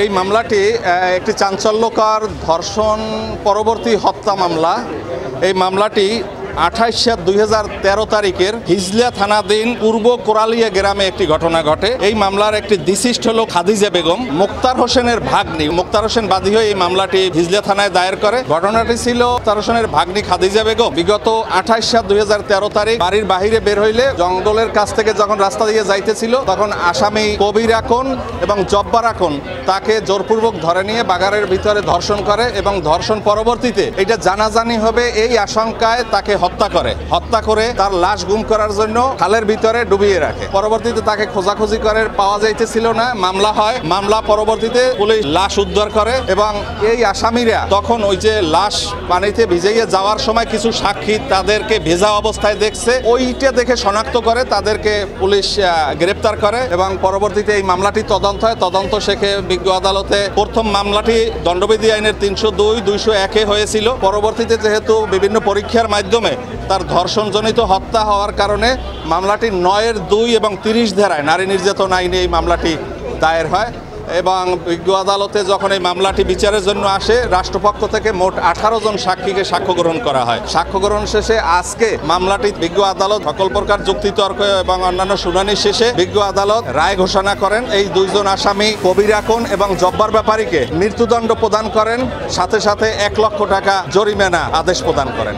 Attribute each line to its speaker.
Speaker 1: এই মামলাটি একটি চাঞ্চল্যকর ধর্ষণ পরবর্তী হত্যা মামলা। এই মামলাটি 28/7/2013 তারিখের হিজলা থানাধীন পূর্ব কোরালিয়া গ্রামে একটি ঘটনা ঘটে। এই মামলার একটি ডিসিস্ট হলো খাদিজা বেগম, মুক্তার হোসেনের ভাগ্নি। মুক্তার হোসেন বাদী হয়ে এই মামলাটি হিজলা থানায় দায়ের করে। ঘটনাটি ছিল মুক্তার হোসেনের ভাগ্নি খাদিজা বেগম বিগত 28/7/2013 তারিখ বাড়ির বাহিরে বের হইলে জঙ্গলের কাছ থেকে যখন রাস্তা দিয়ে যাইতেছিল, তখন আসামি কবির আকন এবং জব্বার আকন তাকে জোরপূর্বক ধরে নিয়ে বাগানের ভিতরে ধর্ষণ করে এবং ধর্ষণ পরবর্তীতে এটা জানাজানি হবে এই আশঙ্কায় তাকে হত্যা করে তার লাশ গুম করার জন্য খালের ভিতরে ডুবিয়ে রাখে। পরবর্তীতে তাকে খোঁজাখুঁজি করে পাওয়া যাইতেছিল না, মামলা হয়। মামলা পরবর্তীতে পুলিশ লাশ উদ্ধার করে এবং এই আসামিরা তখন ওই যে লাশ পানিতে ভিজাইয়ে যাওয়ার সময় কিছু সাক্ষী তাদেরকে ভেজা অবস্থায় দেখছে, ওইটা দেখে শনাক্ত করে তাদেরকে পুলিশ গ্রেপ্তার করে এবং পরবর্তীতে এই মামলাটি তদন্ত হয়। তদন্ত শেষে বিজ্ঞ আদালতে প্রথম মামলাটি দণ্ডবিধি আইনের 302/201-এ হয়েছিল। পরবর্তীতে যেহেতু বিভিন্ন পরীক্ষার মাধ্যমে তার ধর্ষণজনিত হত্যা হওয়ার কারণে মামলাটি 9-2 এবং 30 ধারায় নারী নির্যাতন আইনে এই মামলাটি দায়ের হয় এবং বিজ্ঞ আদালতে যখন এই মামলাটি বিচারের জন্য আসে, রাষ্ট্রপক্ষ থেকে মোট 18 জন সাক্ষীকে সাক্ষ্য গ্রহণ করা হয়। সাক্ষ্য গ্রহণ শেষে আজকে মামলাটি বিজ্ঞ আদালত সকল প্রকার যুক্তিতর্ক এবং অন্যান্য শুনানি শেষে বিজ্ঞ আদালত রায় ঘোষণা করেন। এই দুইজন আসামি কবির আকন এবং জব্বার ব্যাপারীকে মৃত্যুদণ্ড প্রদান করেন, সাথে সাথে 1 লক্ষ টাকা জরিমানা আদেশ প্রদান করেন।